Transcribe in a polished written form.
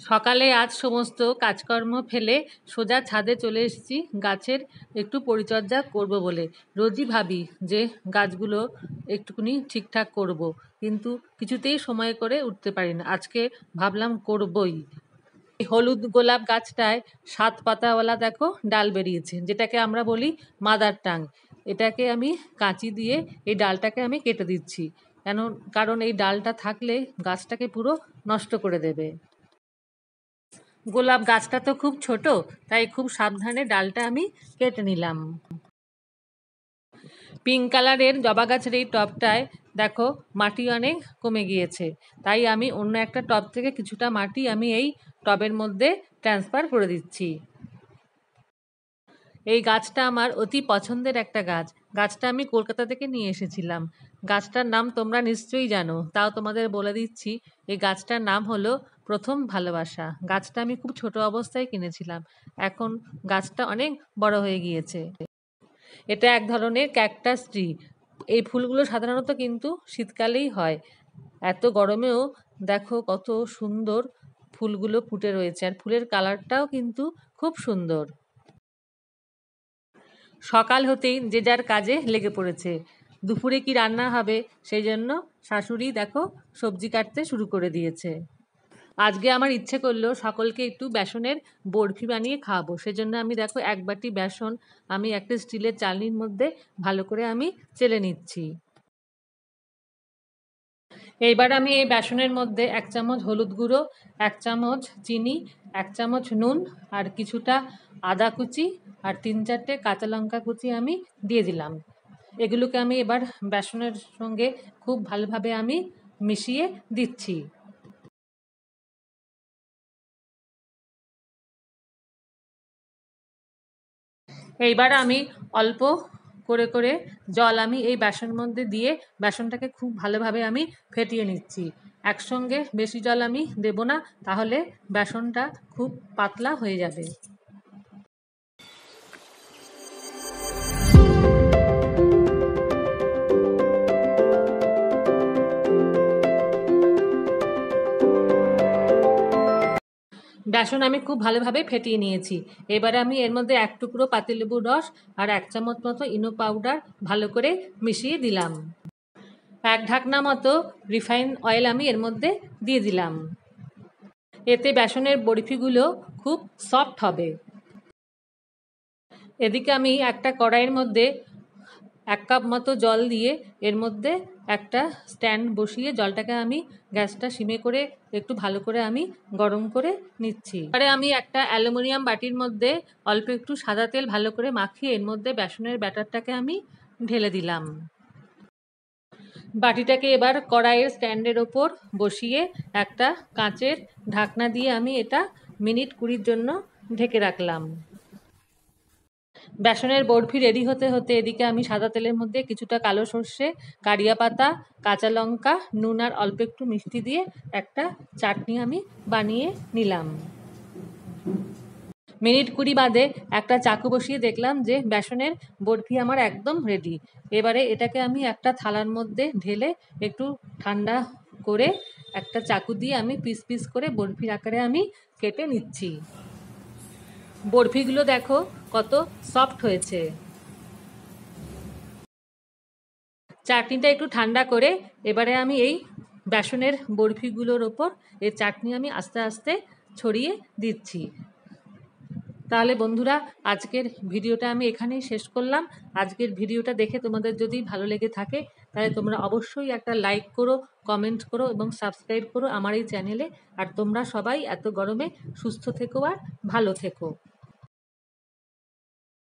সকালে আজ সমস্ত কাজকর্ম ফেলে সোজা ছাদে চলে এসেছি গাছের একটু পরিচর্যা করব বলে। রোজই ভাবি যে গাছগুলো একটুখানি ঠিকঠাক করব, কিন্তু কিছুতেই সময় করে উঠতে পারি না। আজকে ভাবলাম করবই। এই হলুদ গোলাপ গাছটায় 7 পাতাওয়ালা দেখো ডাল বেরিয়েছে, যেটাকে আমরা বলি মাদার টাং। এটাকে আমি কাঁচি দিয়ে এই ডালটাকে আমি কেটে দিচ্ছি, কারণ এই ডালটা থাকলে গাছটাকে পুরো নষ্ট করে দেবে। গোলাপ গাছটা তো খুব ছোট, তাই খুব সাবধানে ডালটা আমি কেটে নিলাম। পিঙ্ক কালারের জবা গাছের এই টবটায় দেখো মাটি অনেক কমে গিয়েছে, তাই আমি অন্য একটা টব থেকে কিছুটা মাটি আমি এই টবের মধ্যে ট্রান্সফার করে দিচ্ছি। এই গাছটা আমার অতি পছন্দের একটা গাছ। গাছটা আমি কলকাতা থেকে নিয়ে এসেছিলাম। গাছটার নাম তোমরা নিশ্চয়ই জানো, তাও তোমাদের বলে দিচ্ছি। এই গাছটার নাম হলো প্রথম ভালোবাসা। গাছটা আমি খুব ছোট অবস্থায় কিনেছিলাম, এখন গাছটা অনেক বড় হয়ে গিয়েছে। এটা এক ধরনের ক্যাকটাস ট্রি। এই ফুলগুলো সাধারণত কিন্তু শীতকালেই হয়। এত গরমেও দেখো কত সুন্দর ফুলগুলো ফুটে রয়েছে, আর ফুলের কালারটাও কিন্তু খুব সুন্দর। সকাল হতেই যে যার কাজে লেগে পড়েছে। দুপুরে কি রান্না হবে সেই জন্য শাশুড়ি দেখো সবজি কাটতে শুরু করে দিয়েছে। আজকে আমার ইচ্ছে করলো সকলকে একটু বেসনের বরফি বানিয়ে খাওয়াবো। সেজন্য আমি দেখো 1 বাটি বেসন আমি একটা স্টিলের চালনির মধ্যে ভালো করে আমি চেলে নিচ্ছি। এইবার আমি এই বেসনের মধ্যে 1 চামচ হলুদ গুঁড়ো, 1 চামচ চিনি, 1 চামচ নুন আর কিছুটা আদা কুচি আর 3-4টে কাঁচা লঙ্কা কুচি আমি দিয়ে দিলাম। এগুলোকে আমি এবার বেসনের সঙ্গে খুব ভালোভাবে আমি মিশিয়ে দিচ্ছি। এইবার আমি অল্প করে করে জল আমি এই বেসনের মধ্যে দিয়ে বেসনটাকে খুব ভালোভাবে আমি ফেটিয়ে নিচ্ছি। একসঙ্গে বেশি জল আমি দেব না, তাহলে বেসনটা খুব পাতলা হয়ে যাবে। বেসন আমি খুব ভালোভাবে ফেটিয়ে নিয়েছি। এবারে আমি এর মধ্যে 1 টুকরো পাতিলেবুর রস আর 1 চামচ মতো ইনো পাউডার ভালো করে মিশিয়ে দিলাম। 1 ঢাকনা মতো রিফাইন অয়েল আমি এর মধ্যে দিয়ে দিলাম। এতে বেসনের বরফিগুলো খুব সফট হবে। এদিকে আমি একটা কড়াইয়ের মধ্যে 1 কাপ মতো জল দিয়ে এর মধ্যে একটা স্ট্যান্ড বসিয়ে জলটাকে আমি গ্যাসটা সিমে করে একটু ভালো করে আমি গরম করে নিচ্ছি। এবারে আমি একটা অ্যালুমিনিয়াম বাটির মধ্যে অল্প একটু সাদা তেল ভালো করে মাখিয়ে এর মধ্যে বেসনের ব্যাটারটাকে আমি ঢেলে দিলাম। বাটিটাকে এবার কড়াইয়ের স্ট্যান্ডের ওপর বসিয়ে একটা কাঁচের ঢাকনা দিয়ে আমি এটা মিনিট 20 জন্য ঢেকে রাখলাম। বেসনের বরফি রেডি হতে হতে এদিকে আমি সাদা তেলের মধ্যে কিছুটা কালো সর্ষে, কারিয়া পাতা, কাঁচা লঙ্কা, নুন আর অল্প একটু মিষ্টি দিয়ে একটা চাটনি আমি বানিয়ে নিলাম। মিনিট 20 বাদে একটা চাকু বসিয়ে দেখলাম যে বেসনের বরফি আমার একদম রেডি। এবারে এটাকে আমি একটা থালার মধ্যে ঢেলে একটু ঠান্ডা করে একটা চাকু দিয়ে আমি পিস পিস করে বরফির আকারে আমি কেটে নিচ্ছি। বরফিগুলো দেখো কত সফট হয়েছে। চাটনিটা একটু ঠান্ডা করে এবারে আমি এই বেসনের বরফিগুলোর ওপর এই চাটনি আমি আস্তে আস্তে ছড়িয়ে দিচ্ছি। তাহলে বন্ধুরা, আজকের ভিডিওটা আমি এখানেই শেষ করলাম। আজকের ভিডিওটা দেখে তোমাদের যদি ভালো লেগে থাকে তাহলে তোমরা অবশ্যই একটা লাইক করো, কমেন্ট করো এবং সাবস্ক্রাইব করো আমার এই চ্যানেলে। আর তোমরা সবাই এত গরমে সুস্থ থেকো আর ভালো থেকো।